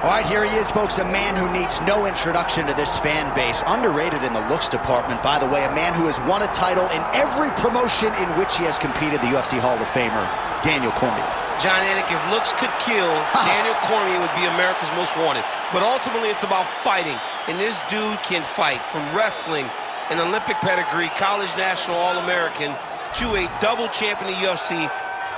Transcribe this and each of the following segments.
All right, here he is, folks, a man who needs no introduction to this fan base. Underrated in the looks department, by the way, a man who has won a title in every promotion in which he has competed, the UFC Hall of Famer, Daniel Cormier. John Anik, if looks could kill, Daniel Cormier would be America's most wanted. But ultimately, it's about fighting, and this dude can fight. From wrestling, an Olympic pedigree, college national All-American, to a double champion in the UFC,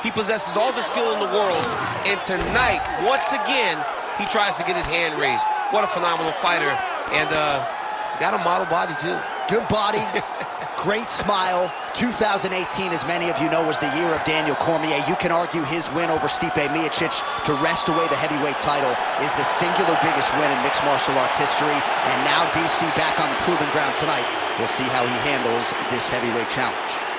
he possesses all the skill in the world, and tonight, once again, he tries to get his hand raised. What a phenomenal fighter. And got a model body, too. Good body, great smile. 2018, as many of you know, was the year of Daniel Cormier. You can argue his win over Stipe Miocic to wrest away the heavyweight title is the singular biggest win in mixed martial arts history. And now DC back on the proven ground tonight. We'll see how he handles this heavyweight challenge.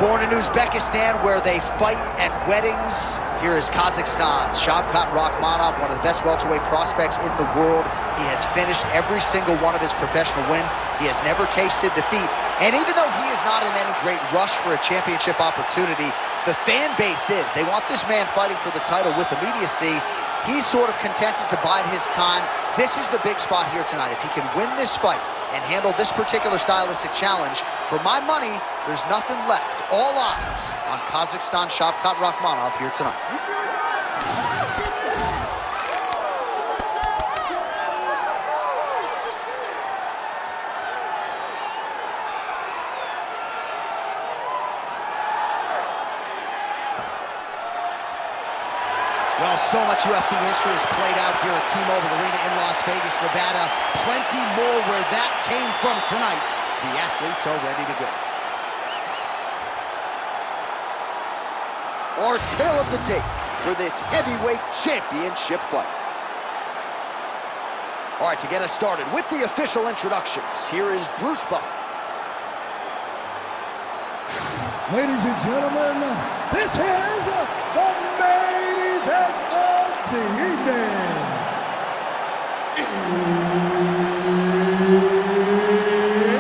Born in Uzbekistan, where they fight at weddings, here is Kazakhstan's Shavkat Rakhmonov, one of the best welterweight prospects in the world. He has finished every single one of his professional wins. He has never tasted defeat. And even though he is not in any great rush for a championship opportunity, the fan base is. They want this man fighting for the title with immediacy. He's sort of contented to bide his time. This is the big spot here tonight. If he can win this fight and handle this particular stylistic challenge, for my money, there's nothing left. All eyes on Kazakhstan Shavkat Rakhmonov here tonight. Well, so much UFC history has played out here at T-Mobile Arena in Las Vegas, Nevada. Plenty more where that came from tonight. The athletes are ready to go. Our tale of the tape for this heavyweight championship fight. All right, to get us started with the official introductions, here is Bruce Buffer. Ladies and gentlemen, this is the main event of the evening.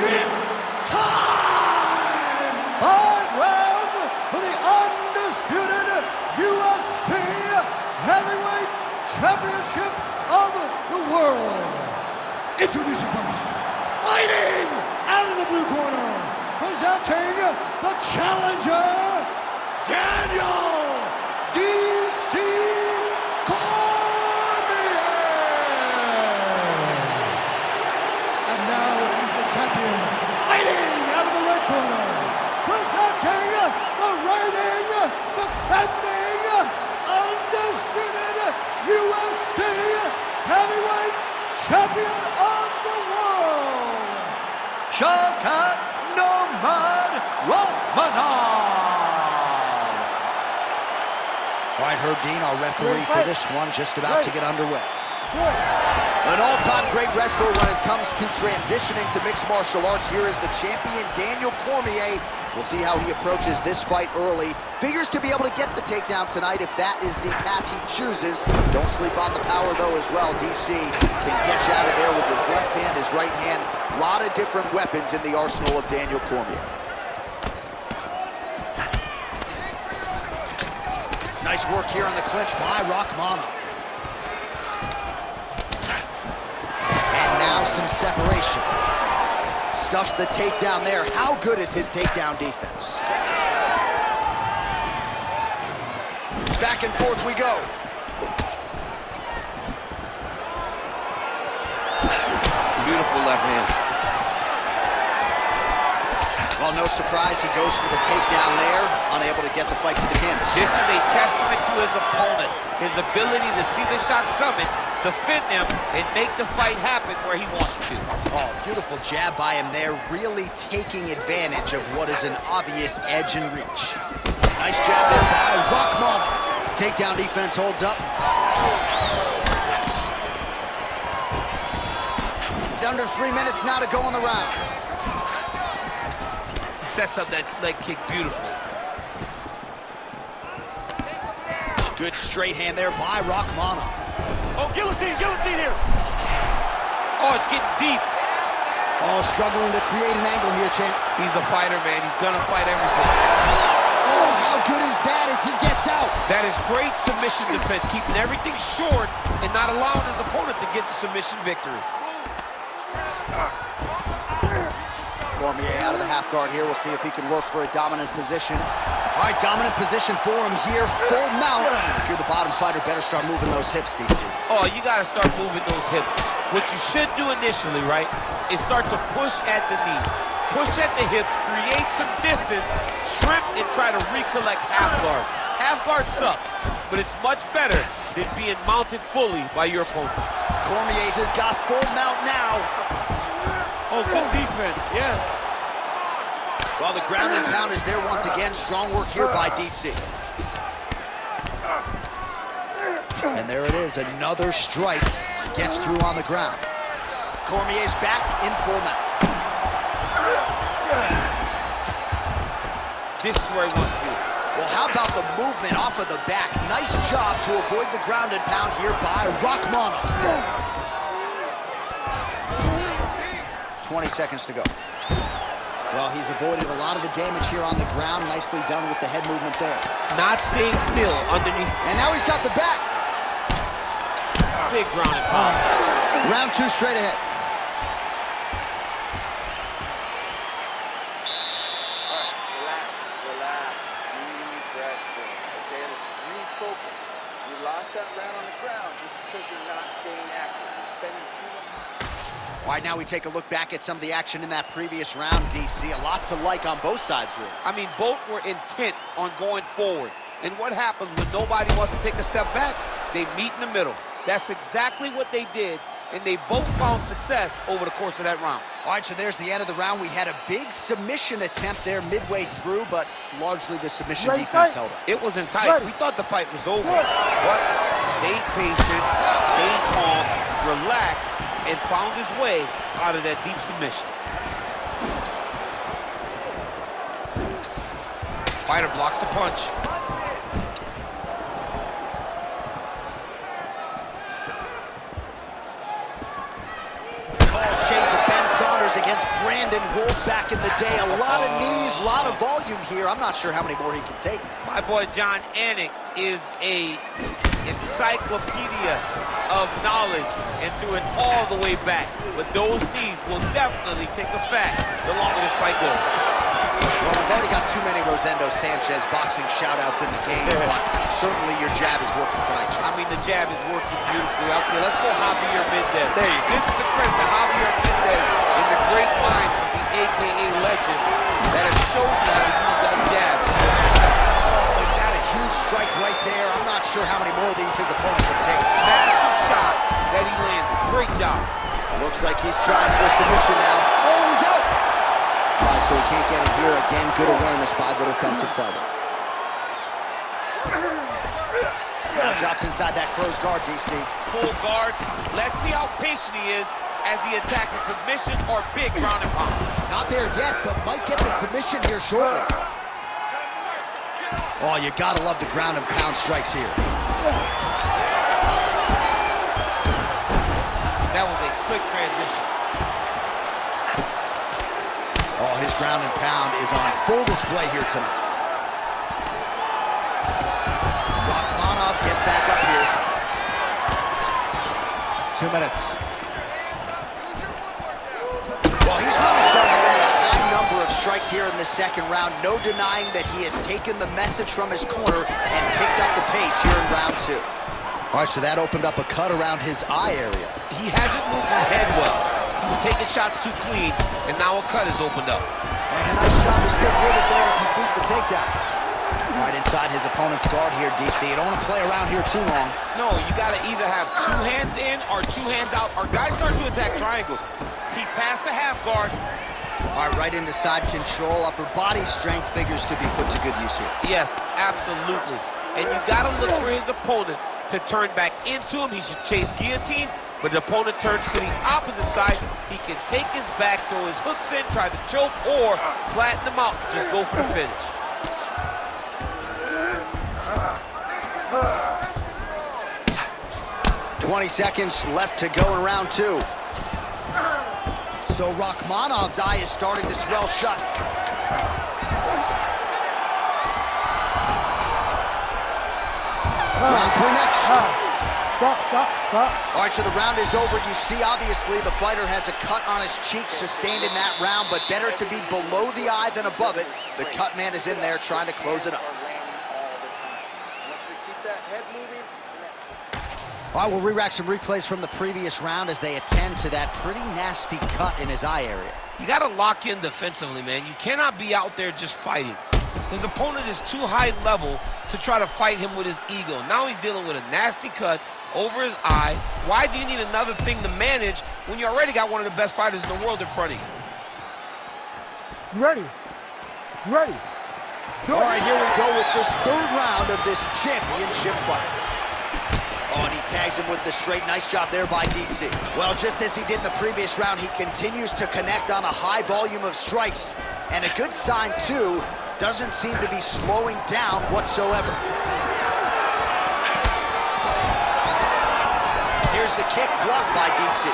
It's time! 5 rounds for the undisputed UFC Heavyweight Championship of the world. Introducing first, fighting out of the blue corner, presenting the challenger, Daniel D.C. Cormier. And now he's the champion, fighting out of the red corner, presenting the reigning, defending, undisputed UFC Heavyweight Champion of the world, Shavkat Rakhmonov. All right, Herb Dean, our referee for this one, just about to get underway. An all-time great wrestler when it comes to transitioning to mixed martial arts. Here is the champion, Daniel Cormier. We'll see how he approaches this fight early. Figures to be able to get the takedown tonight if that is the path he chooses. Don't sleep on the power, though, as well. DC can get you out of there with his left hand, his right hand. A lot of different weapons in the arsenal of Daniel Cormier. Nice work here on the clinch by Rakhmonov. And now some separation. Stuffs the takedown there. How good is his takedown defense? Back and forth we go. Beautiful left hand. Well, no surprise, he goes for the takedown there, unable to get the fight to the canvas. This is a testament to his opponent, his ability to see the shots coming, defend them, and make the fight happen where he wants to. Oh, beautiful jab by him there, really taking advantage of what is an obvious edge and reach. Nice jab there by Rakhmonov. Takedown defense holds up. It's under 3 minutes now to go in the round. Sets up that leg kick beautifully. straight hand there by Rakhmonov. Oh, guillotine here. Oh, it's getting deep. Oh, struggling to create an angle here, champ. He's a fighter, man. He's gonna fight everything. Oh, how good is that as he gets out? That is great submission defense, keeping everything short and not allowing his opponent to get the submission victory. Cormier out of the half guard here. We'll see if he can work for a dominant position. All right, dominant position for him here. Full mount. If you're the bottom fighter, better start moving those hips, DC. Oh, you got to start moving those hips. What you should do initially, right, is start to push at the knees. Push at the hips, create some distance, shrimp, and try to recollect half guard. Half guard sucks, but it's much better than being mounted fully by your opponent. Cormier's has got full mount now. Oh, good defense, yes. Well, the ground and pound is there once again. Strong work here by DC. And there it is, another strike. Gets through on the ground. Cormier's back in full mount. This is where he wants to be. Well, how about the movement off of the back? Nice job to avoid the ground and pound here by Rakhmonov. 20 seconds to go. Well, he's avoided a lot of the damage here on the ground. Nicely done with the head movement there. Not staying still underneath. And now he's got the back. Big ground and pound. Round two straight ahead. All right, relax. Deep breaths, boy. Okay, let's refocus. You lost that round on the ground just because you're not staying active. You're spending too much time. All right, now we take a look back at some of the action in that previous round, DC. A lot to like on both sides, really. I mean, both were intent on going forward. And what happens when nobody wants to take a step back? They meet in the middle. That's exactly what they did, and they both found success over the course of that round. All right, so there's the end of the round. We had a big submission attempt there midway through, but largely the submission defense held up. It wasn't tight. We thought the fight was over, but stayed patient, stayed calm, relaxed, and found his way out of that deep submission. Fighter blocks the punch. Shades of Ben Saunders against Brandon Wolf back in the day. A lot of knees, a lot of volume here. I'm not sure how many more he can take. My boy John Anik is a encyclopedia of knowledge and threw it all the way back. But those knees will definitely take effect the longer this fight goes. Well, we've already got too many Rosendo Sanchez boxing shout-outs in the game, but certainly your jab is working tonight, Sean. I mean, the jab is working beautifully. Okay, let's go Javier Mendez. There you go. This is the credit to Javier Mendez and the great mind of the AKA legend that has shown you how to use that jab. Oh, he's had a huge strike right there. I'm not sure how many more of these his opponent can take. Massive shot that he landed. Great job. Looks like he's trying for submission now. Oh, he's out! All right, so he can't get it here. Again, good awareness by the defensive fighter. Now drops inside that closed guard, DC. Full guard. Let's see how patient he is as he attacks a submission or big ground and pound. Not there yet, but might get the submission here shortly. Oh, you gotta love the ground and pound strikes here. That was a slick transition. Oh, his ground and pound is on full display here tonight. Rakhmonov gets back up here. 2 minutes. Well, he's really starting to land a high number of strikes here in the second round. No denying that he has taken the message from his corner and picked up the pace here in round two. All right, so that opened up a cut around his eye area. He hasn't moved his head well. He was taking shots too clean, and now a cut has opened up. And a nice job to stick with it there to complete the takedown. Right inside his opponent's guard here, DC. You don't want to play around here too long. No, you got to either have 2 hands in or 2 hands out. Our guys start to attack triangles. He passed the half guard. All right, right into side control. Upper body strength figures to be put to good use here. Yes, absolutely. And you got to look for his opponent to turn back into him. He should chase guillotine, but the opponent turns to the opposite side. He can take his back, throw his hooks in, try to choke, or flatten him out. Just go for the finish. 20 seconds left to go in round 2. So Rakhmonov's eye is starting to swell shut. Round 3 next. Stop. All right, so the round is over. You see, obviously, the fighter has a cut on his cheek sustained in that round, but better to be below the eye than above it. The cut man is in there trying to close it up. All right, we'll re-rack some replays from the previous round as they attend to that pretty nasty cut in his eye area. You got to lock in defensively, man. You cannot be out there just fighting. His opponent is too high level to try to fight him with his ego. Now he's dealing with a nasty cut over his eye. Why do you need another thing to manage when you already got one of the best fighters in the world in front of you? Ready. All right, here we go with this 3rd round of this championship fight. Oh, and he tags him with the straight. Nice job there by DC. Well, just as he did in the previous round, he continues to connect on a high volume of strikes. And a good sign, too, doesn't seem to be slowing down whatsoever. Here's the kick blocked by DC.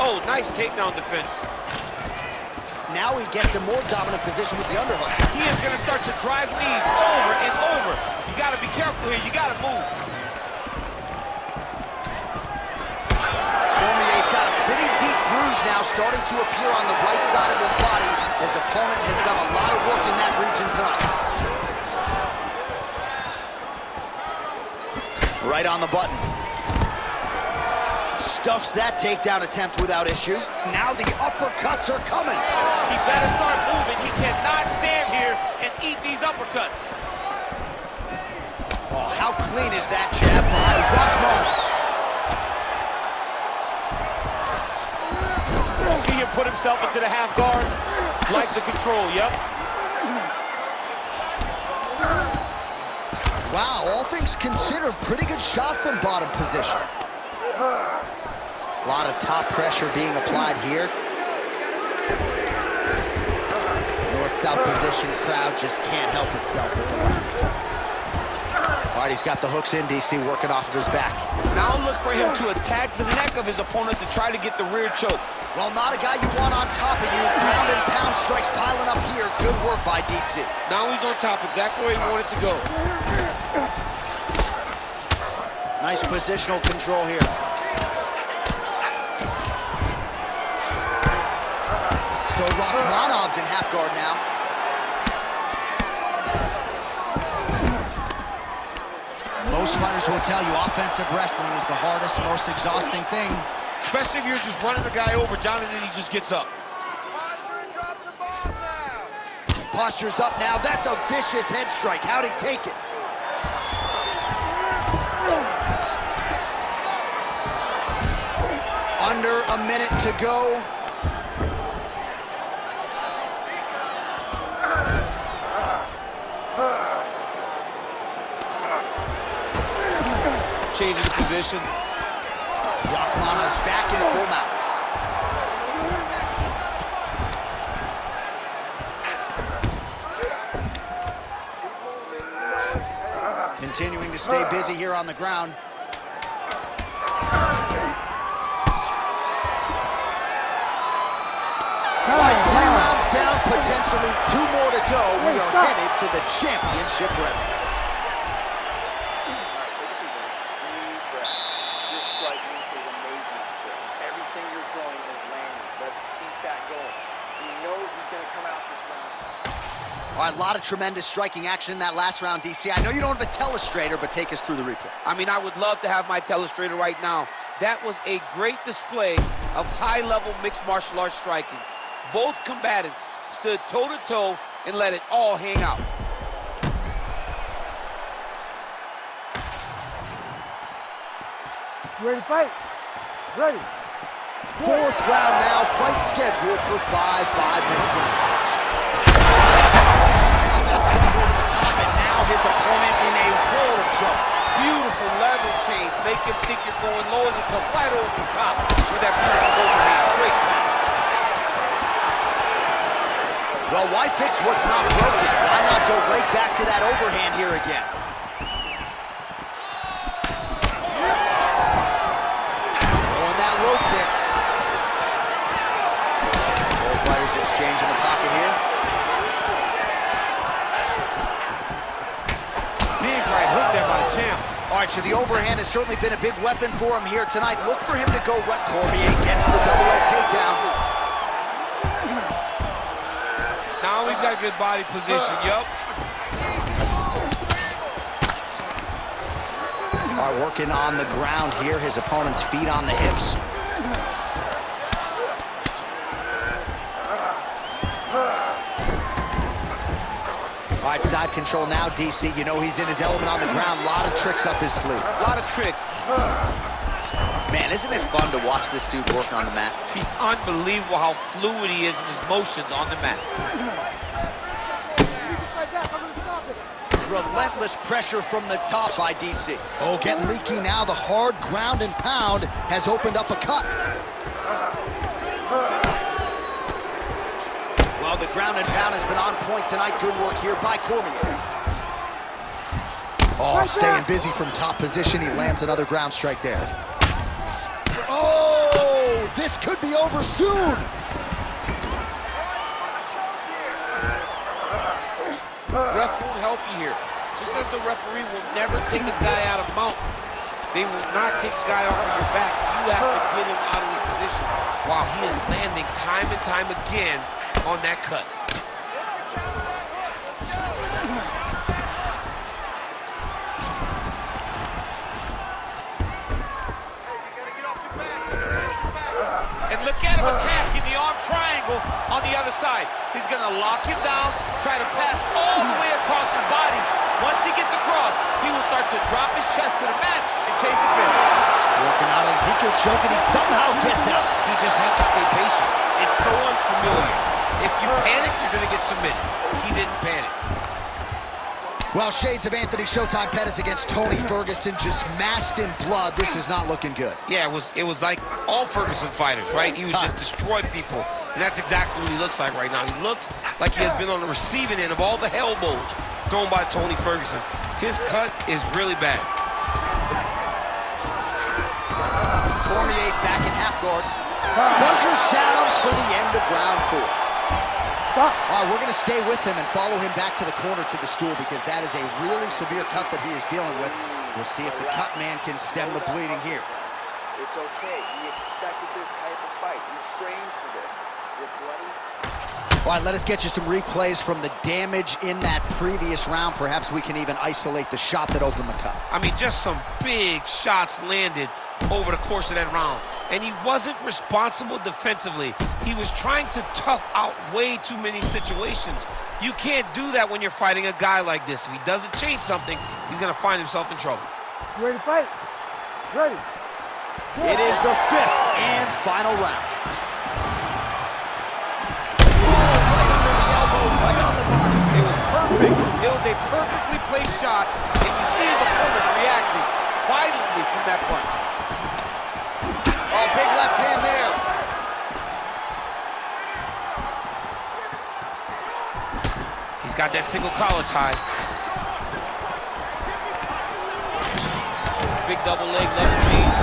Oh, nice takedown defense. Now he gets a more dominant position with the underhook. He is going to start to drive knees over and over. You got to be careful here. You got to move. Cormier's got a pretty deep bruise now starting to appear on the right side of his body. His opponent has done a lot of work in that region tonight. Right on the button. Stuffs that takedown attempt without issue. Now the uppercuts are coming. He better start moving. He cannot stand here and eat these uppercuts. Oh, how clean is that jab by Rakhmonov? You see him put himself into the half guard. Like the control, yep. Wow, all things considered, pretty good shot from bottom position. A lot of top pressure being applied here. North-south position, crowd just can't help itself but to laugh. All right, he's got the hooks in, DC, working off of his back. Now look for him to attack the neck of his opponent to try to get the rear choke. Well, not a guy you want on top of you. Ground and pound strikes piling up here. Good work by DC. Now he's on top, exactly where he wanted to go. Nice positional control here. So Rakhmonov's in half guard now. Most fighters will tell you offensive wrestling is the hardest, most exhausting thing. Especially if you're just running the guy over, Jonathan, he just gets up. Posture's up now. That's a vicious head strike. How'd he take it? Under a minute to go. Changing the position. Rakhmonov's back in full mount. Continuing to stay busy here on the ground. All right, 3 rounds down, potentially 2 more to go. We are headed to the championship rounds. All right, a lot of tremendous striking action in that last round, DC. I know you don't have a telestrator, but take us through the replay. I mean, I would love to have my telestrator right now. That was a great display of high-level mixed martial arts striking. Both combatants stood toe-to-toe and let it all hang out. Ready to fight? Ready. 4th round now, fight scheduled for 5 5-minute rounds. That's how to go to the top, and now his opponent in a world of trouble. Beautiful level change. Make him think you're going low and come right over the top with that beautiful overhand. Great. Well, why fix what's not broken? Why not go right back to that overhand here again? catcher. The overhand has certainly been a big weapon for him here tonight. Look for him to go right. Cormier gets the double leg takedown. Now he's got a good body position, yup. All right, working on the ground here. His opponent's feet on the hips. All right, side control now, DC. You know he's in his element on the ground. A lot of tricks up his sleeve. A lot of tricks. Man, isn't it fun to watch this dude work on the mat? He's unbelievable how fluid he is in his motions on the mat. Relentless pressure from the top by DC. Oh, getting leaky now. The hard ground and pound has opened up a cut. Well, the ground and pound has been on point tonight. Good work here by Cormier. Oh, staying busy from top position. He lands another ground strike there. Oh, this could be over soon. Ref won't help you here. Just as the referee will never take a guy out of mount, they will not take a guy off of your back. You have to get him out of his position while he is landing time and time again on that cut. And look at him attacking the arm triangle on the other side. He's going to lock him down, try to pass all the way across his body. Once he gets across, he will start to drop his chest to the mat and chase the finish. Working out Ezekiel choke, and he somehow gets out. He just had to stay patient. It's so unfamiliar. If you panic, you're going to get submitted. He didn't panic. Well, shades of Anthony Showtime Pettis against Tony Ferguson, just mashed in blood. This is not looking good. Yeah, it was like all Ferguson fighters, right? He would just destroy people, and that's exactly what he looks like right now. He looks like he has been on the receiving end of all the elbows thrown by Tony Ferguson. His cut is really bad. Cormier's back in half guard. Buzzer sounds for the end of round 4. Stop. All right, we're going to stay with him and follow him back to the corner to the stool because that is a really severe cut that he is dealing with. We'll see if the cut man can stem the bleeding here. It's okay. He expected this type of fight. He trained for this. You're bloody. All right, let us get you some replays from the damage in that previous round. Perhaps we can even isolate the shot that opened the cut. I mean, just some big shots landed over the course of that round. And he wasn't responsible defensively. He was trying to tough out way too many situations. You can't do that when you're fighting a guy like this. If he doesn't change something, he's going to find himself in trouble. You ready to fight? Ready. It is the 5th and final round. Right on the body. It was perfect. It was a perfectly placed shot, and you see his opponent reacting violently from that punch. Oh, big left hand there. He's got that single collar tie. Big double leg level change.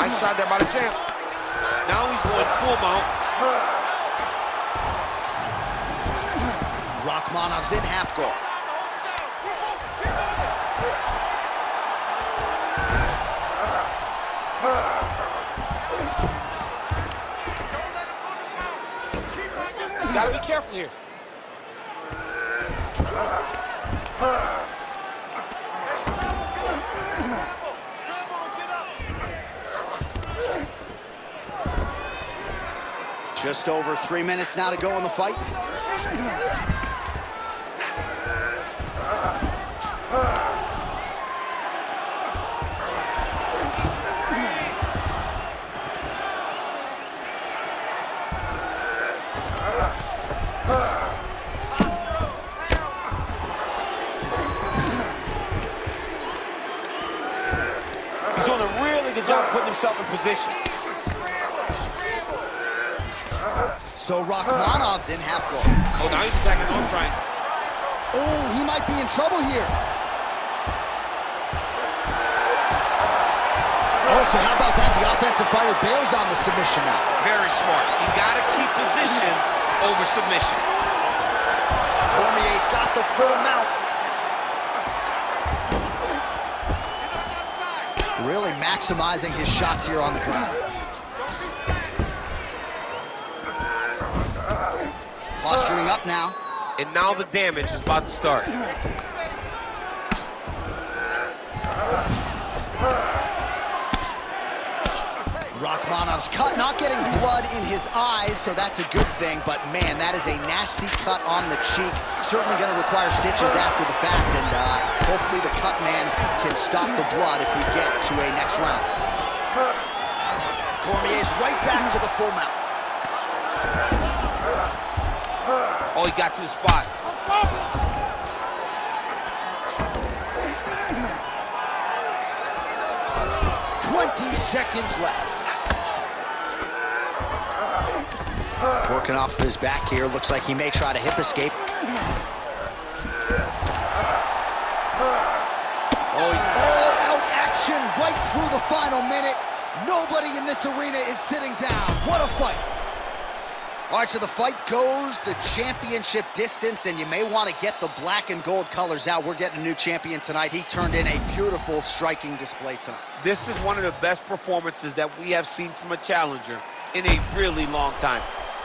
Nice shot there by the champ. Now he's going full mount. Rakhmonov's in half guard. He's got to be careful here. Just over 3 minutes now to go in the fight. He's doing a really good job putting himself in position. So Rakhmonov's in half guard. Oh, now he's attacking arm triangle. Oh, he might be in trouble here. Oh, so how about that? The offensive fighter bails on the submission now. Very smart. You got to keep position over submission. Cormier Cormier's got the full mount. Really maximizing his shots here on the ground. Posturing up now. And now the damage is about to start. Rakhmonov's cut, not getting blood in his eyes, so that's a good thing, but man, that is a nasty cut on the cheek. Certainly going to require stitches after the fact, and hopefully the cut man can stop the blood if we get to a next round. Cormier's right back to the full mount. Oh, he got to the spot. 20 seconds left. Working off his back here. Looks like he may try to hip escape. Oh, he's all out action right through the final minute. Nobody in this arena is sitting down. What a fight. All right, so the fight goes the championship distance, and you may want to get the black and gold colors out. We're getting a new champion tonight. He turned in a beautiful striking display tonight. This is one of the best performances that we have seen from a challenger in a really long time.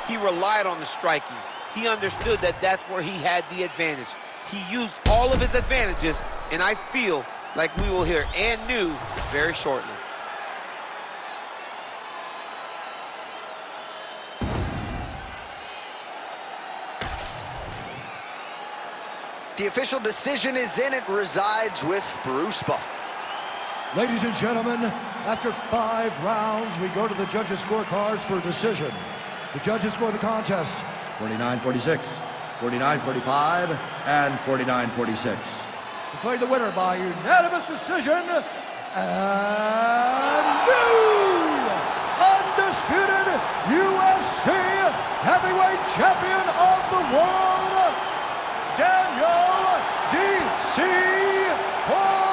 He relied on the striking. He understood that that's where he had the advantage. He used all of his advantages, and I feel like we will hear and new very shortly. The official decision is in. It resides with Bruce Buffer. Ladies and gentlemen, after 5 rounds, we go to the judges' scorecards for a decision. The judges score the contest 49-46, 49-45, and 49-46. Declared the winner by unanimous decision, and new undisputed UFC heavyweight champion of the world, Daniel D.C. Cormier.